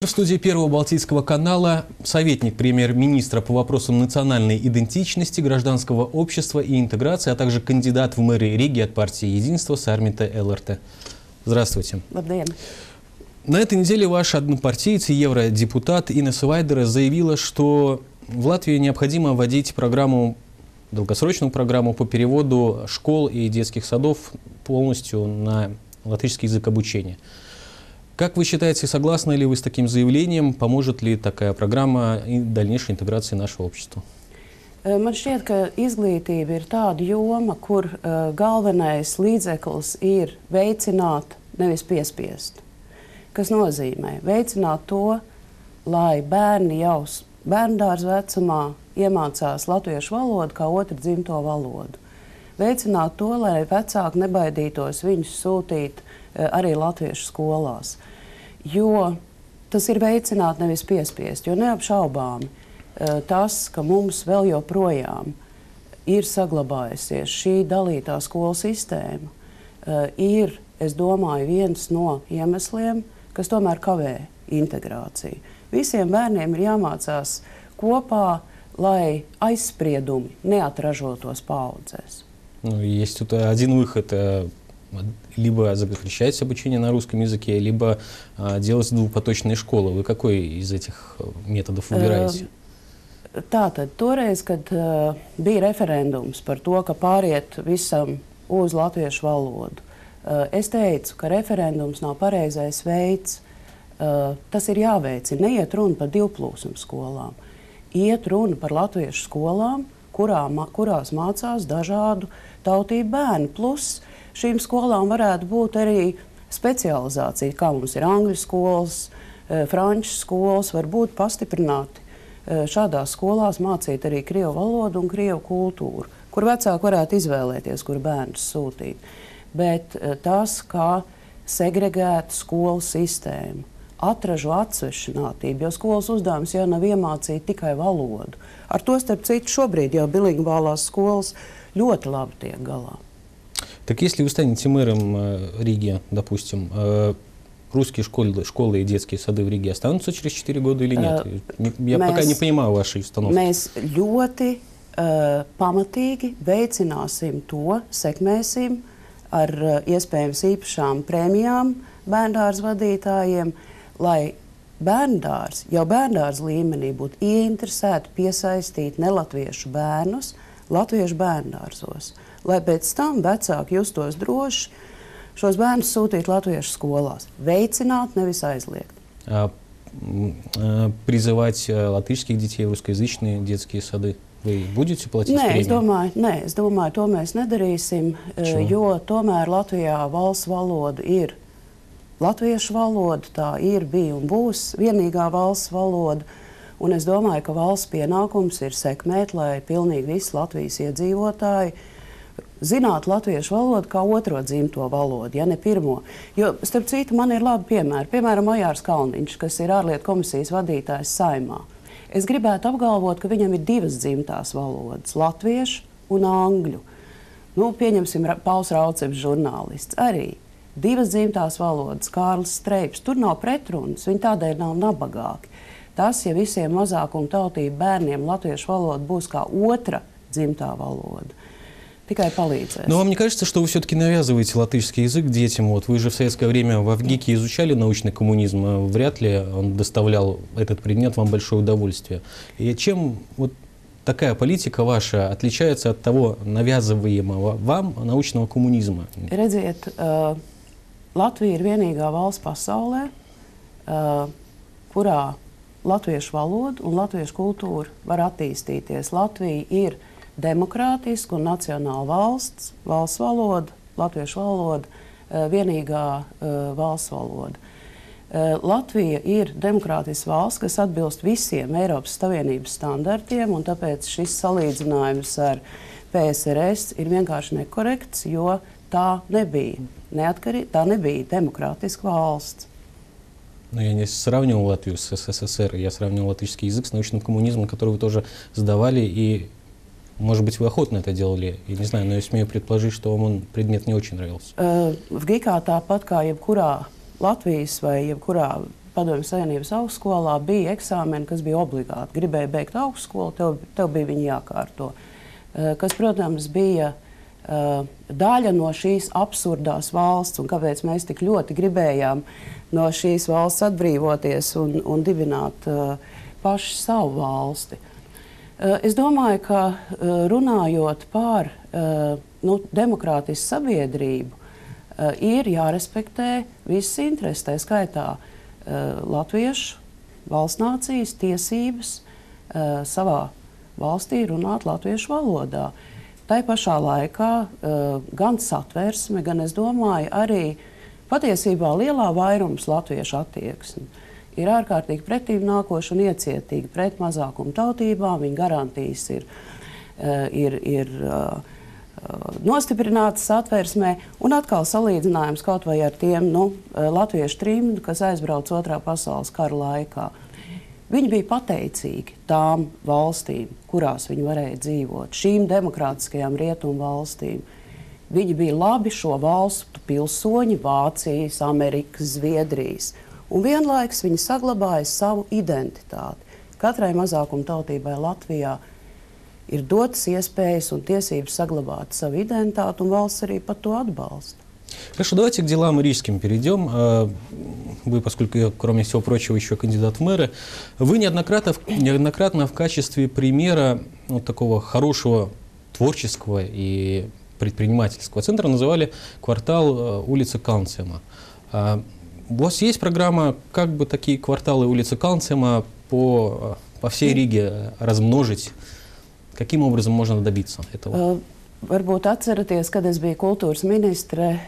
В студии Первого Балтийского канала советник премьер-министра по вопросам национальной идентичности, гражданского общества и интеграции, а также кандидат в мэры Риги от партии «Единство» Сармита Элерте. Здравствуйте. На этой неделе ваш однопартиец и евродепутат Инес Вайдера заявила, что в Латвии необходимо вводить долгосрочную программу по переводу школ и детских садов полностью на латышский язык обучения. Как вы считаете, согласны ли вы с таким заявлением? Поможет ли такая программа и дальнейшей интеграции нашего общества? Man šķiet, ka izglītība ir tāda joma, kur galvenais līdzeklis ir veicināt, nevis piespiest. Kas nozīmē veicināt to, lai bērni jau bērndārza vecumā iemācās latviešu valodu kā otru dzimto valodu. Veicināt to, lai vecāki nebaidītos viņus sūtīt arī latviešu skolās. Jo tas ir veicināt, nevis piespiest, jo neapšaubāmi tas, ka mums vēl joprojām ir saglabājusies šī dalītā skolu sistēma, ir, es domāju, viens no iemesliem, kas tomēr kavē integrāciju. Visiem bērniem ir jāmācās kopā, lai aizspriedumi neatražotos paudzēs. Есть тут один выход. Либо запрещать обучение на русском языке, либо делать двухпоточные школы. Вы какой из этих методов выбираете? Tātad, toreiz, kad bija referendums par to, ka pāriet visam uz latviešu valodu, es teicu, ka referendums nav pareizais veids. Tas ir jāveicina. Neiet runa par divplūsmu skolām. Iet runa par latviešu skolām, kurās mācās dažādu tautību bērni. Plus šīm skolām varētu būt arī specializācija, kā mums ir angļu skolas, franču skolas, var būt pastiprināti. Šādās skolās mācīt arī krievu valodu un krievu kultūru, kur vecāki varētu izvēlēties, kur bērnus sūtīt. Bet tas, kā segregēta skolu sistēma, atražu atsvešinātību, jo skolas uzdevums jau nav iemācīt tikai valodu. Ar to, starp citu, šobrīd jau bilingvālās skolas ļoti labi tiek galā. Так если вы станете мэром Риги, допустим, русские школы и детские сады в Риге останутся через 4 года или нет? Я пока не понимаю вашей установки. Mēs ļoti pamatīgi veicināsim to, sekmēsim ar iespējams īpašām prēmijām bērndārza vadītājiem, lai jau bērndārza līmenī būtu ieinteresēti piesaistīt nelatviešu bērnus latviešu bērndārzos. Lai pēc tam vecāki justos droši šos bērnus sūtīt latviešu skolās. Veicināt, nevis aizliegt. Призывать латышских детей в русскоязычные детские сады вы будете платить премию? Nē, es domāju, to mēs nedarīsim, jo tomēr Latvijā valsts valoda ir latviešu valoda, tā ir, bija un būs vienīgā valsts valoda. Un es domāju, ka valsts pienākums ir sekmēt, lai pilnīgi visi Latvijas iedzīvotāji zinātu latviešu valodu kā otro dzimto valodu, ja ne pirmo. Jo, starp citu, man ir labi piemēri. Piemēram, Ojārs Kalniņš, kas ir ārlietu komisijas vadītājs Saeimā. Es gribētu apgalvot, ka viņam ir divas dzimtās valodas – latviešu un angļu. Pieņemsim, Pauls Rauceps, žurnālists, arī. Divas dzimtās valodas, Kārlis Streips. Tur nav pretrunas, viņi tādēļ nav nabagāki. Tas, ja visiem mazākumu tautību bērniem latviešu valoda būs kā otra dzimtā valoda, tikai palīdzēs. Но вам не кажется, что вы все-таки навязываете латышский язык детям? Вот вы же в советское время в ВГИКе изучали научный коммунизм, вряд ли он доставлял этот предмет вам большое удовольствие. И чем вот такая политика ваша отличается от того навязываемого вам научного коммунизма? Redziet, Latvija ir vienīgā valsts pasaulē, kurā latviešu valoda un latviešu kultūra var attīstīties. Latvija ir demokrātiska un nacionāla valsts valoda, latviešu valoda, vienīgā valsts valoda. Latvija ir demokrātiska valsts, kas atbilst visiem Eiropas Savienības standartiem, un tāpēc šis salīdzinājums ar PSRS ir vienkārši nekorekts, jo tā nebija demokrātiska valsts. Но я не сравнивал Латвию с СССР, я сравнивал латышский язык с научным коммунизмом, который вы тоже сдавали, и, может быть, вы охотно это делали, я не знаю, но я смею предположить, что вам предмет не очень нравился. В ГИКā tāpat kā jebkurā Latvijas vai jebkurā Padomju Savienības augstskolā bija eksāmeni, kas bija obligāti. Gribēja beigt augstskolu, tev bija viņi jākārto. Kas, protams, bija daļa no šīs absurdās valsts, un kāpēc mēs tik ļoti gribējām no šīs valsts atbrīvoties un dibināt paši savu valsti. Es domāju, ka runājot par demokrātisku sabiedrību, ir jārespektē visas intereses, tā skaitā latviešu valstnācijas tiesības savā valstī runāt latviešu valodā. Tai pašā laikā gan satversme, gan, es domāju, arī patiesībā lielā vairums latviešu attieksmi ir ārkārtīgi pretīm nākoši un iecietīgi pret mazākumu tautībām. Viņa garantijas ir nostiprinātas satversmē, un atkal salīdzinājums kaut vai ar tiem latviešu trimdu, kas aizbrauca Otrā pasaules kara laikā. Viņi bija pateicīgi tām valstīm, kurās viņi varēja dzīvot, šīm demokrātiskajām rietumu valstīm. Viņi bija labi šo valstu pilsoņi, Vācijas, Amerikas, Zviedrijas, un vienlaikus viņi saglabāja savu identitāti. Katrai mazākuma tautībai Latvijā ir dotas iespējas un tiesības saглабать свою идентичность, un valsts arī par to atbalsta. Хорошо, давайте к делам рижским перейдем. Вы, поскольку, кроме всего прочего, еще кандидат в мэры, вы неоднократно в качестве примера такого хорошего творческого и предпринимательского центра называли квартал улицы Канцема. У вас есть программа, как бы такие кварталы улицы Канцема по всей Риге размножить? Каким образом можно добиться этого? Varbūt atceraties, kad es biju kultūras ministre,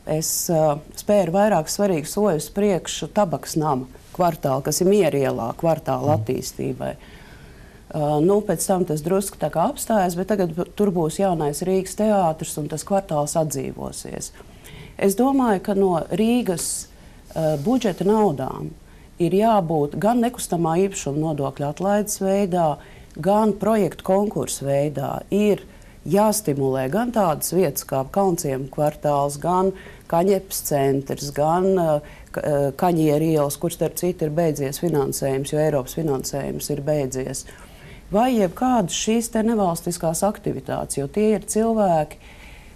es spēru vairāk svarīgus soļus priekšu Tabaks nama kvartālu, kas ir Mierielā kvartāla attīstībai. Pēc tam tas drusku tā kā apstājas, bet tagad tur būs jaunais Rīgas teātris un tas kvartāls atdzīvosies. Es domāju, ka no Rīgas budžeta naudām ir jābūt gan nekustamā īpašuma nodokļa atlaides veidā, gan projektu konkursu veidā. Ir jāstimulē gan tādas vietas kā Kalnciema kvartāls, gan Kaņepes centrs, gan Kaņieru ielas, kur starp citu ir beidzies finansējums, jo Eiropas finansējums ir beidzies. Vai jebkādas šīs te nevalstiskās aktivitātes, jo tie ir cilvēki,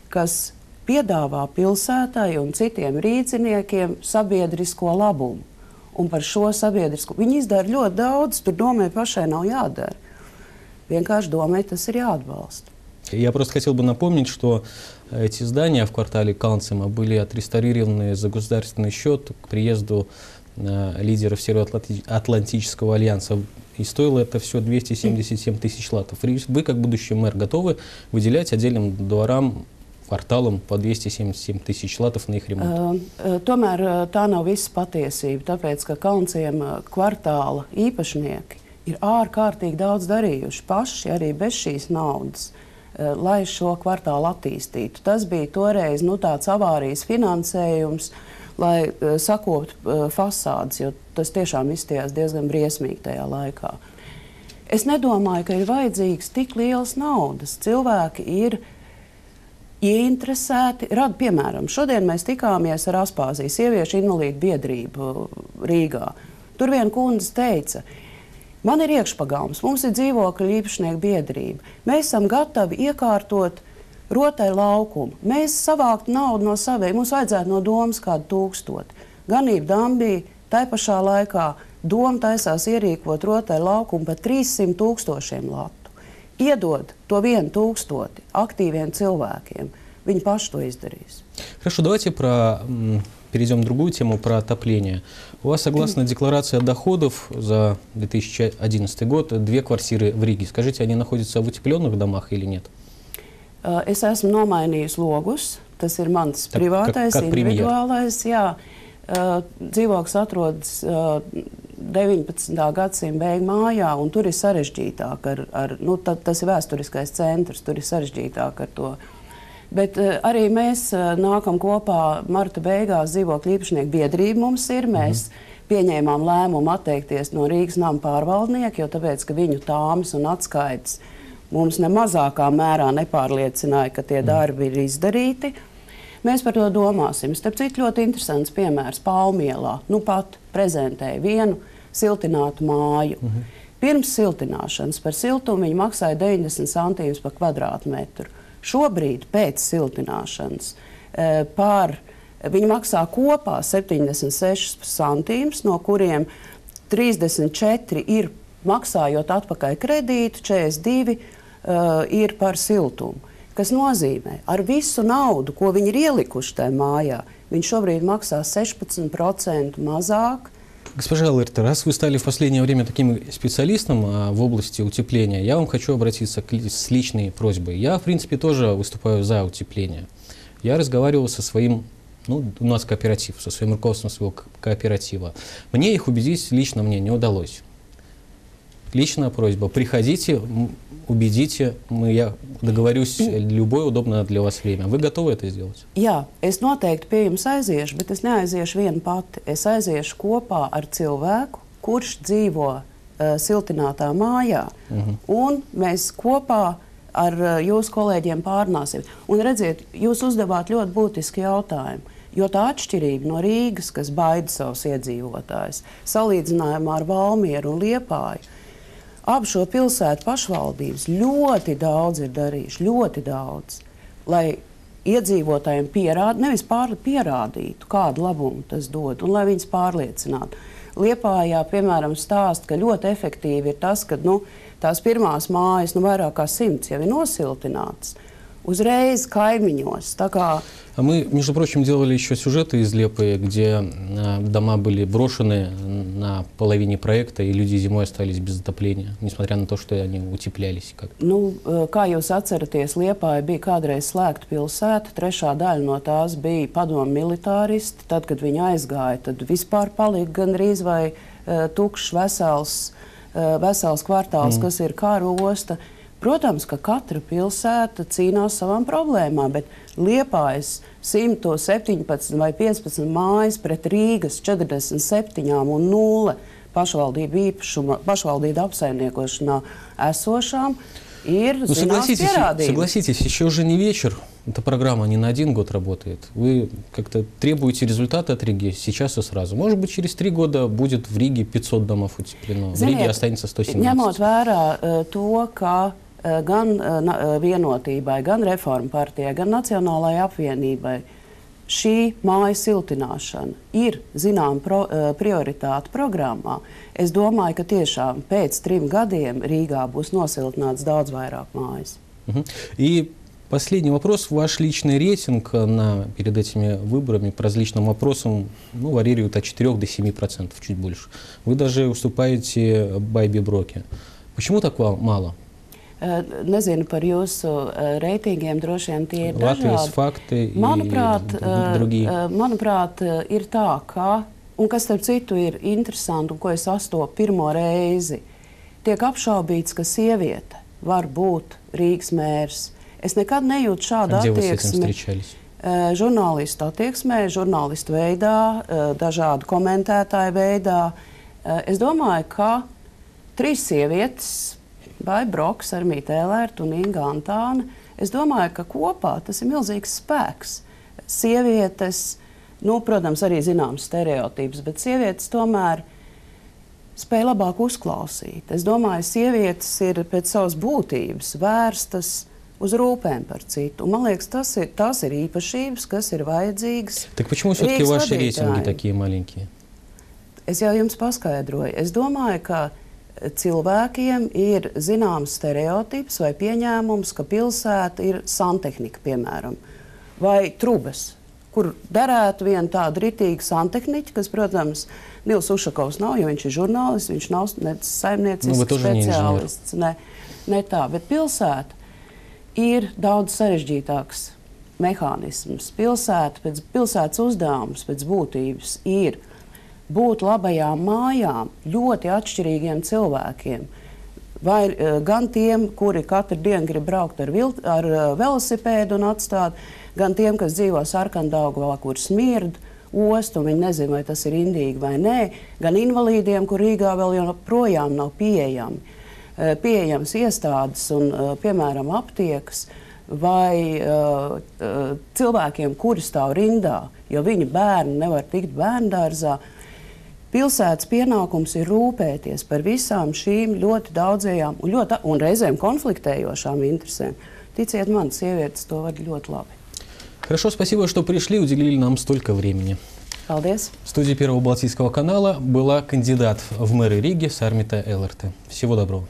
kas piedāvā pilsētai un citiem rīdziniekiem sabiedrisko labumu. Un par šo sabiedrisko viņi izdara ļoti daudz, tur domē pašai nav jādara. Vienkārši domē, tas ir jāatbalsta. Я просто хотел бы напомнить, что эти здания в квартале Канцема были отреставрированы за государственный счет к приезду лидеров Североатлантического альянса. И стоило это все 277 тысяч латов. Вы, как будущий мэр, готовы выделять отдельным дворам, kvartālam pa 277 tысяч latов на их ремонtu? Tomēr tā nav visa patiesība, tāpēc, ka Kalnciema kvartāla īpašnieki ir ārkārtīgi daudz darījuši paši arī bez šīs naudas, lai šo kvartālu attīstītu. Tas bija toreiz tāds avārijas finansējums, lai sakoptu fasādes, jo tas tiešām izstījās diezgan briesmīgi tajā laikā. Es nedomāju, ka ir vajadzīgs tik liels naudas. Cilvēki ir ieinteresēti. Piemēram, šodien mēs tikāmies ar Aspāziju, sieviešu invalīdu biedrību Rīgā. Tur viena kundze teica, man ir iekšpagalms, mums ir dzīvokļu īpašnieku biedrība. Mēs esam gatavi iekārtot rotaļu laukumu. Mēs savāktu naudu no saviem, mums vajadzētu no domas kādu 1000. Ganība Dambī, tai pašā laikā doma taisās ierīkot rotaļu laukumu par 300 000 latu. Iedod to 1000 активным cilvēkiem. Viņi paši то издарīs. Хорошо, давайте перейдем к другую тему, про отопление. У вас, согласно декларации доходов за 2011 год, 2 квартиры в Риге. Скажите, они находятся в утепленных домах или нет? Es esmu nomainījis logus. Tas ir mans privātais, individuālais. Jā, dzīvoklis atrodas 19. gadsimta beigu mājā, un tur ir sarežģītāk tas ir vēsturiskais centrs, tur ir sarežģītāk ar to. Bet arī mēs nākam kopā marta beigās dzīvokļu īpašnieku biedrība mums ir. Mēs pieņēmām lēmumu atteikties no Rīgas nama pārvaldnieka, jo tāpēc, ka viņu tāmas un atskaites mums ne mazākā mērā nepārliecināja, ka tie darbi ir izdarīti. Mēs par to domāsim. Starp citu, ļoti interesants piemērs Palmielā. Nu pat prezentēja vienu siltinātu māju. Pirms siltināšanas par siltumu viņi maksāja 90 centīmus par kvadrātmetru. Šobrīd pēc siltināšanas viņi maksā kopā 76 centīmus, no kuriem 34 ir maksājot atpakaļ kredītu, 42 ir par siltumu. Kas nozīmē, ar visu naudu, ko viņi ir ielikuši tajā mājā, viņi šobrīd maksā 16% mazāk. Госпожа Эллерте, раз вы стали в последнее время таким специалистом в области утепления, я вам хочу обратиться с личной просьбой. Я, в принципе, тоже выступаю за утепление. Я разговаривал со своим, у нас кооператив, со своим руководством своего кооператива. Мне их убедить лично мне не удалось. Личная просьба. Приходите, убедите, я договорюсь любое удобное для вас время. Вы готовы это сделать? Jā, es noteikti pie jums aiziešu, bet es neaiziešu viena pati. Es aiziešu kopā ar cilvēku, kurš dzīvo siltinātā mājā. Un mēs kopā ar jūsu kolēģiem pārnāsim. Un redziet, jūs uzdevāt ļoti būtisku jautājumu. Jo tā atšķirība no Rīgas, kas baida savus iedzīvotājus, salīdzinājumā ar Valmieru un Liepāju, abu šo pilsētu pašvaldības ļoti daudz ir darījuši, ļoti daudz, lai iedzīvotājiem nevis pierādītu, kādu labumu tas dod, un lai viņus pārliecinātu. Liepājā, piemēram, stāst, ka ļoti efektīvi ir tas, ka tās pirmās mājas, vairāk kā 100 jau ir nosiltinātas, uzreiz kaimiņos. Tā kā Мы, между прочим, делали еще сюжеты из Лепы, где дома были брошены на половине проекта, и люди зимой остались без отопления, несмотря на то, что они утеплялись. Kā jūs atceraties, Liepāja bija kādreiz slēgta pilsēta, trešā daļa no tās bija padomu militāristi. Tad, kad viņi aizgāja, tad vispār palika gandrīz vai tukšs vesels kvartāls, kas ir kara osta. Protams, ka katra pilsēta cīnās savām problēmām, bet Liepājas 117 vai 15 mājas pret Rīgas 47 un 0 pašvaldību īpašuma, pašvaldību apsaimniekošanā esošām ir zināms pierādījums. Согласитесь, еще уже не вечер. Эта программа не на 1 год работает. Вы как-то требуете результата от Риги сейчас и сразу. Может быть, через 3 года будет в Риге 500 домов утеплено. В Риге останется 117. Ņemot vērā to, ka gan Vienotībai, gan Reformu partijai, gan Nacionālajai apvienībai šī māju siltināšana ir zinām prioritāte programmā. Es domāju, ka tiešām pēc 3 gadiem Rīgā būs nosiltināts daudz vairāk mājas. И последний вопрос. Ваш личный рейтинг перед этими выборами по различным вопросам варьирует от 4 до 7%, чуть больше. Вы даже уступаете Байбе Броке. Почему так мало? Nezinu par jūsu reitingiem, droši vien tie ir dažādi. Latvijas fakti manuprāt, ir tā, ka, un kas starp citu ir interesanti, un ko es sastopu pirmo reizi, tiek apšaubīts, ka sieviete var būt Rīgas mērs. Es nekad nejūtu šādu attieksmi žurnālistu attieksmē, žurnālistu veidā, dažādu komentētāju veidā. Es domāju, ka 3 sievietes, Baiba Broks, Armīte Elerte un Inga Antāne, es domāju, ka kopā tas ir milzīgs spēks. Sievietes, protams, arī zināms stereotips, bet sievietes tomēr spēj labāk uzklausīt. Es domāju, sievietes ir pēc savas būtības vērstas uz rūpēm par citu. Un, man liekas, tās ir īpašības, kas ir vajadzīgas. Так почему все-таки ваши рейтинги такие маленькие? Es jau jums paskaidroju. Es domāju, ka cilvēkiem ir zināms stereotips vai pieņēmums, ka pilsēta ir santehnika, piemēram, vai trubas, kur derētu viena tāda ritīga santehniķa, kas, protams, Nils Ušakovs nav, jo viņš ir žurnālists, viņš nav saimniecisks speciālists. Ne tā, bet pilsēta ir daudz sarežģītāks mehānisms. Pilsētas uzdevums pēc būtības ir būt labajām mājām ļoti atšķirīgiem cilvēkiem. Vai gan tiem, kuri katru dienu grib braukt ar velosipēdu un atstāt, gan tiem, kas dzīvo Sarkandaugavā, kur smird ostu, un viņi nezin, vai tas ir indīgi vai nē, gan invalīdiem, kur Rīgā vēl joprojām nav pieejams iestādes un, piemēram, aptiekas. vai cilvēkiem, kuri stāv rindā, jo viņu bērni nevar tikt bērndārzā. Pilsētas pienākums ir rūpēties par visām šīm ļoti daudzajām un reizēm konfliktējošām interesēm. Ticiet man, sievietes to vada ļoti labi. Хорошо, спасибо, что пришли, уделили нам столько времени. Paldies. В студии Первого Балтийского канала была кандидат в мэры Риги Сармита Элерте. Всего доброго.